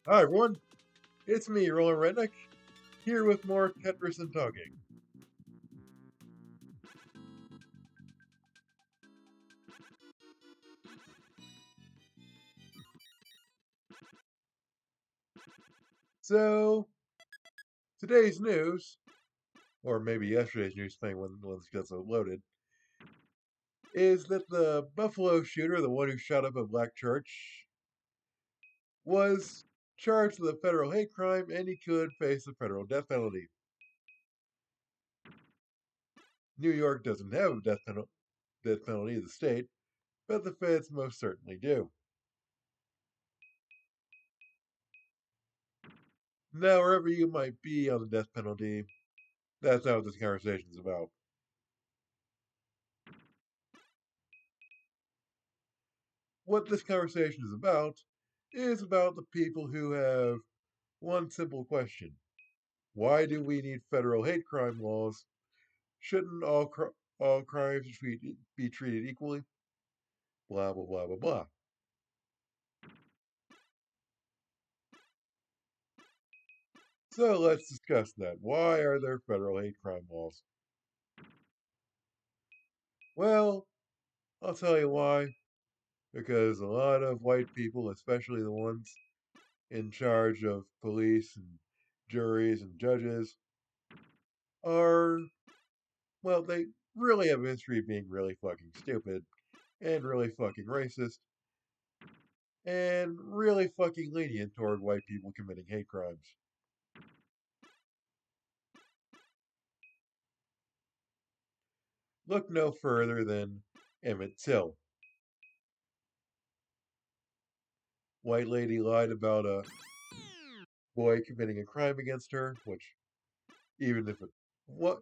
Hi everyone, it's me, Roland Redneck, here with more Tetris and talking. So, today's news, or maybe yesterday's news, depending when this gets uploaded, is that the Buffalo shooter, the one who shot up a black church, was charged with a federal hate crime and he could face a federal death penalty. New York doesn't have a death penalty as a state, but the feds most certainly do. Now, wherever you might be on the death penalty, that's not what this conversation is about. What this conversation is about the people who have one simple question. Why do we need federal hate crime laws? Shouldn't all crimes be treated equally? Blah, blah, blah, blah, blah. So let's discuss that. Why are there federal hate crime laws? Well, I'll tell you why. Because a lot of white people, especially the ones in charge of police and juries and judges, are, well, they really have a history of being really fucking stupid and really fucking racist and really fucking lenient toward white people committing hate crimes. Look no further than Emmett Till. White lady lied about a boy committing a crime against her, which even if it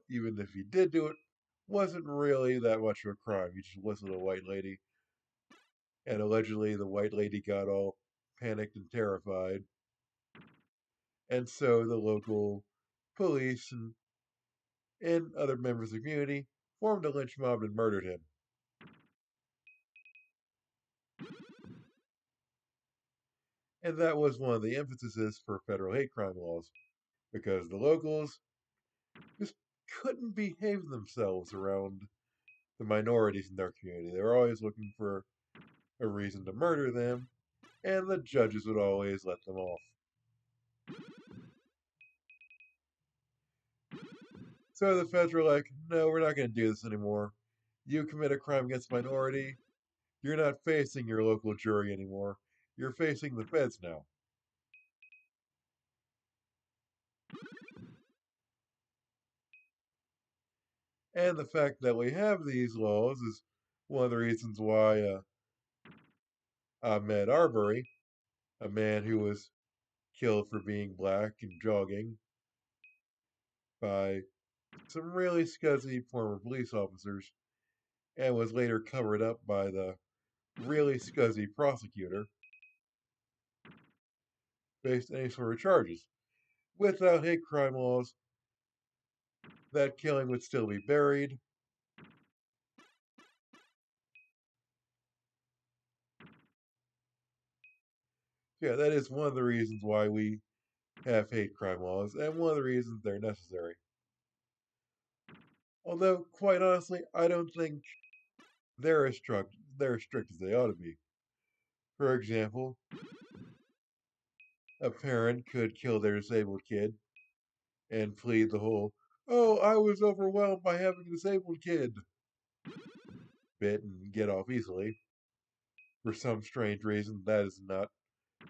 even if he did do it, wasn't really that much of a crime. He just whistled a white lady, and allegedly the white lady got all panicked and terrified, and so the local police and other members of the community formed a lynch mob and murdered him. And that was one of the emphases for federal hate crime laws, because the locals just couldn't behave themselves around the minorities in their community. They were always looking for a reason to murder them, and the judges would always let them off. So the feds were like, no, we're not going to do this anymore. You commit a crime against a minority, you're not facing your local jury anymore. You're facing the feds now. And the fact that we have these laws is one of the reasons why Ahmed Arbery, a man who was killed for being black and jogging by some really scuzzy former police officers, and was later covered up by the really scuzzy prosecutor, faced any sort of charges. Without hate crime laws, that killing would still be buried. Yeah, that is one of the reasons why we have hate crime laws, and one of the reasons they're necessary. Although, quite honestly, I don't think they're as strict as they ought to be. For example, a parent could kill their disabled kid and plead the whole, oh, I was overwhelmed by having a disabled kid bit and get off easily. For some strange reason, that does not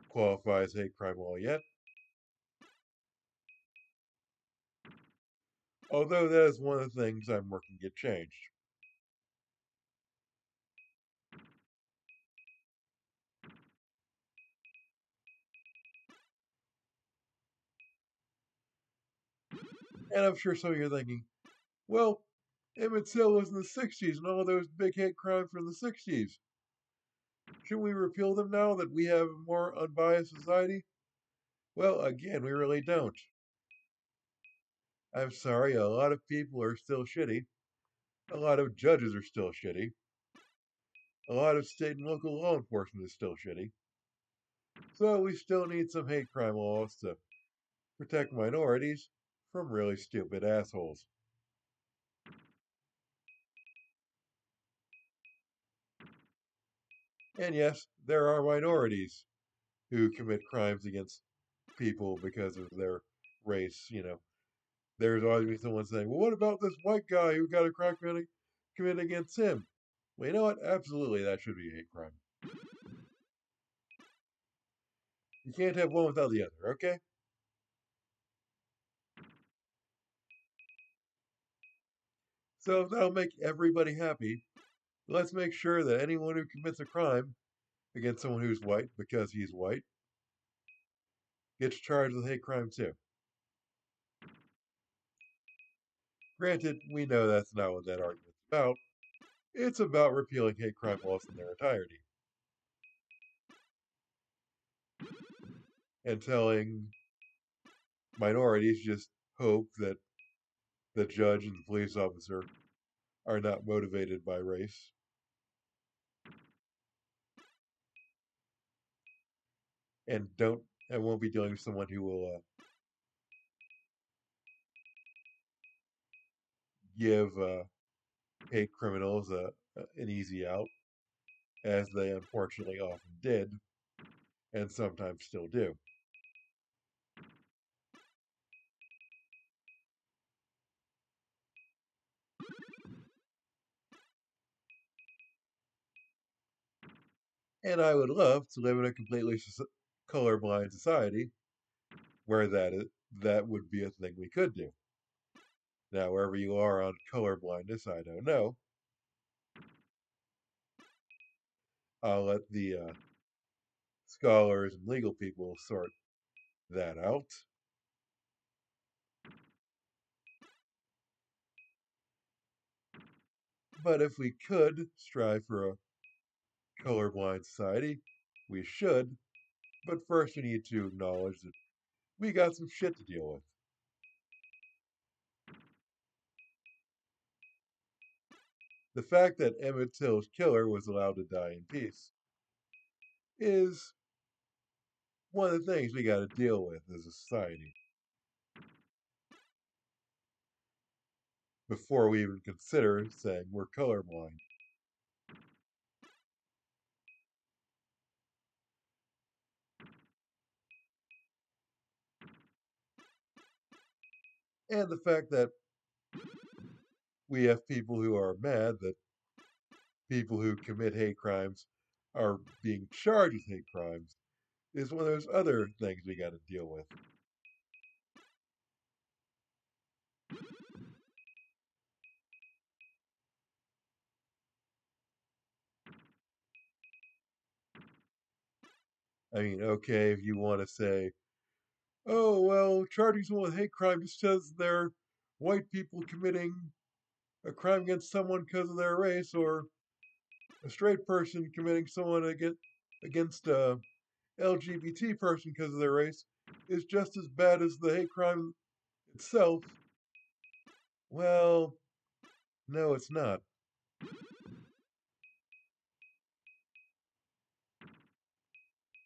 qualify as hate crime law yet. Although that is one of the things I'm working to get changed. And I'm sure some of you are thinking, well, Emmett Till was in the 60s and all those big hate crimes from the 60s. Shouldn't we repeal them now that we have a more unbiased society? Well, again, we really don't. I'm sorry, a lot of people are still shitty. A lot of judges are still shitty. A lot of state and local law enforcement is still shitty. So we still need some hate crime laws to protect minorities from really stupid assholes. And yes, there are minorities who commit crimes against people because of their race. There's always be someone saying, well, what about this white guy who got a crime committed against him? Well, you know what? Absolutely, that should be a hate crime. You can't have one without the other, okay? So if that'll make everybody happy, let's make sure that anyone who commits a crime against someone who's white because he's white gets charged with hate crime too. Granted, we know that's not what that argument's about. It's about repealing hate crime laws in their entirety and telling minorities just hope that the judge and the police officer are not motivated by race and don't and won't be dealing with someone who will give hate criminals an easy out, as they unfortunately often did and sometimes still do. And I would love to live in a completely colorblind society where that would be a thing we could do. Now, wherever you are on color blindness, I don't know. I'll let the scholars and legal people sort that out. But if we could strive for a colorblind society, we should. But first, we need to acknowledge that we got some shit to deal with. The fact that Emmett Till's killer was allowed to die in peace is one of the things we got to deal with as a society before we even consider saying we're colorblind. And the fact that we have people who are mad that people who commit hate crimes are being charged with hate crimes is one of those other things we got to deal with. I mean, okay, if you want to say, oh, well, charging someone with hate crime just says they're white people committing a crime against someone because of their race, or a straight person committing someone against a LGBT person because of their race is just as bad as the hate crime itself. Well, no, it's not.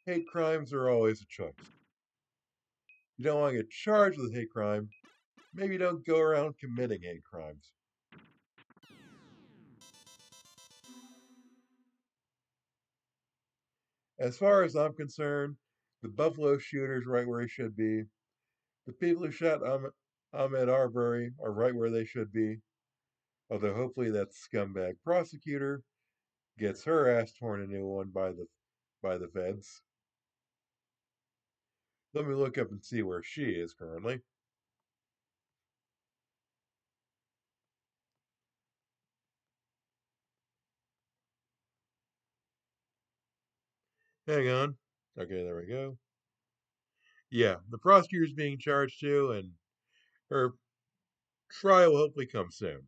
Hate crimes are always a choice. You don't want to get charged with a hate crime, maybe don't go around committing hate crimes. As far as I'm concerned, the Buffalo shooter's right where he should be. The people who shot Ahmed Arbery are right where they should be. Although hopefully that scumbag prosecutor gets her ass torn a new one by the feds. Let me look up and see where she is currently. Hang on. Okay, there we go. Yeah, the prosecutor's being charged too, and her trial will hopefully come soon.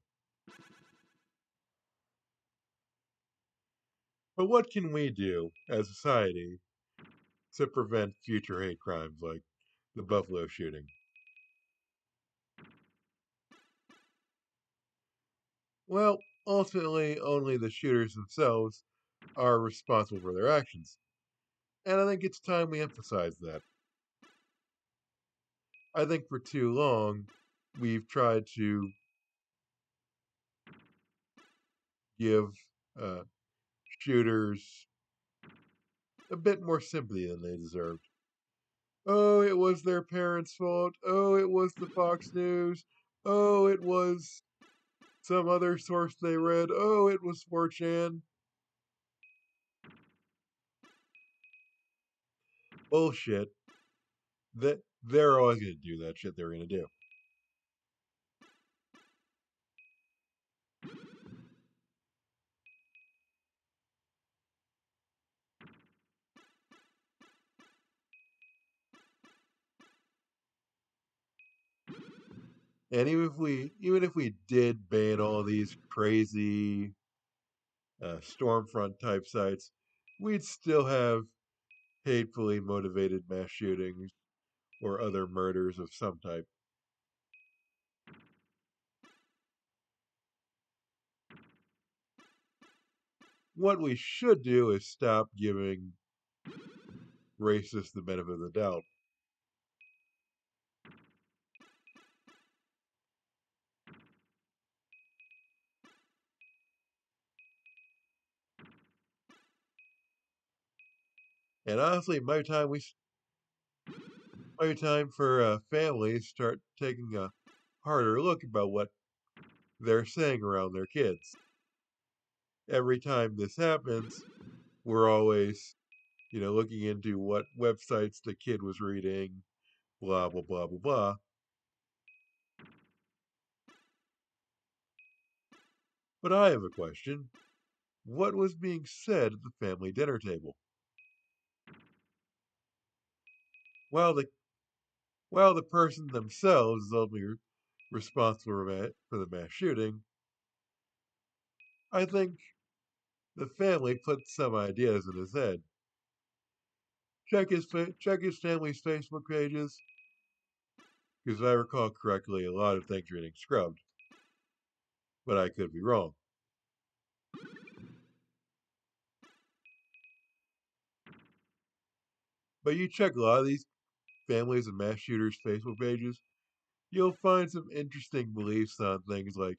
But what can we do as a society to prevent future hate crimes like the Buffalo shooting? Well, ultimately, only the shooters themselves are responsible for their actions. And I think it's time we emphasize that. I think for too long, we've tried to give uh, shooters a bit more sympathy than they deserved. Oh, it was their parents' fault. Oh, it was the Fox News. Oh, it was some other source they read. Oh, it was 4chan. Bullshit. That they're always going to do that shit they're going to do. And even if we did ban all these crazy Stormfront type sites, we'd still have hatefully motivated mass shootings or other murders of some type. What we should do is stop giving racists the benefit of the doubt. And honestly, my time for families start taking a harder look about what they're saying around their kids. Every time this happens, we're always, looking into what websites the kid was reading, blah blah blah blah blah. But I have a question. What was being said at the family dinner table? While the while the person themselves is ultimately responsible for the mass shooting, I think the family put some ideas in his head. Check his family's Facebook pages, because if I recall correctly, a lot of things are getting scrubbed, but I could be wrong. But you check a lot of these families and mass shooters' Facebook pages, you'll find some interesting beliefs on things like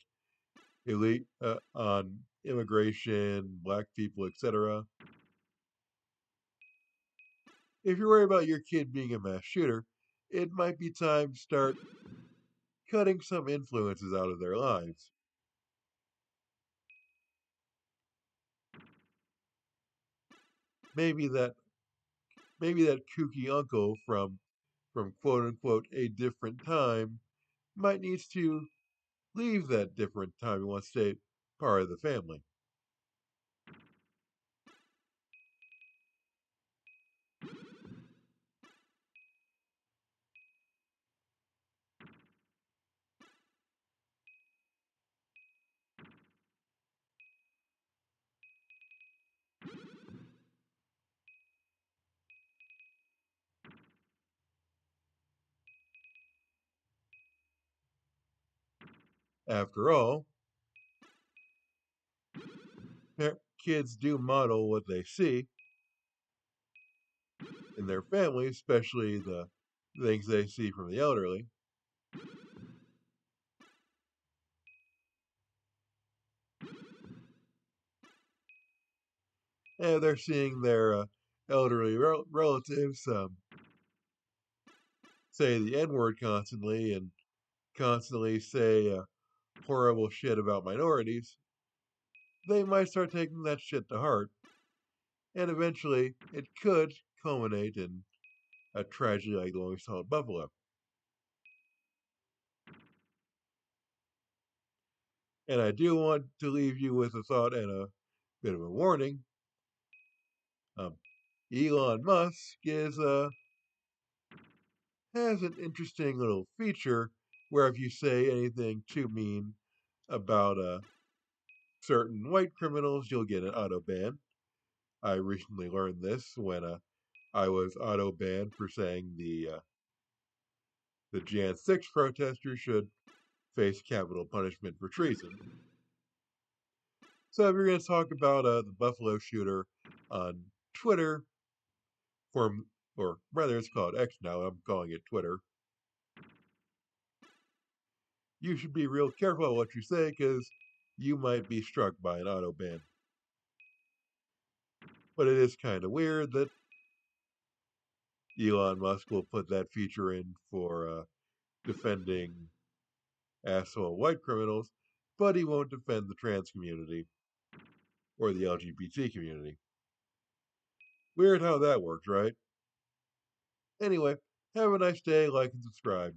on immigration, black people, etc. If you're worried about your kid being a mass shooter, it might be time to start cutting some influences out of their lives. Maybe that maybe that kooky uncle from quote unquote a different time might needs to leave that different time and wants to stay part of the family. After all, kids do model what they see in their family, especially the things they see from the elderly. And they're seeing their elderly relatives say the N word constantly and constantly say horrible shit about minorities. They might start taking that shit to heart, and eventually it could culminate in a tragedy like the one we saw at Buffalo. And I do want to leave you with a thought and a bit of a warning. Um, Elon Musk has an interesting little feature where if you say anything too mean about certain white criminals, you'll get an auto ban. I recently learned this when I was auto banned for saying the Jan 6 protesters should face capital punishment for treason. So if you're going to talk about the Buffalo shooter on Twitter, form, or rather, it's called X now. I'm calling it Twitter. You should be real careful what you say because you might be struck by an auto ban. But it is kind of weird that Elon Musk will put that feature in for defending asshole white criminals, but he won't defend the trans community or the LGBT community. Weird how that works, right? Anyway, have a nice day, like and subscribe.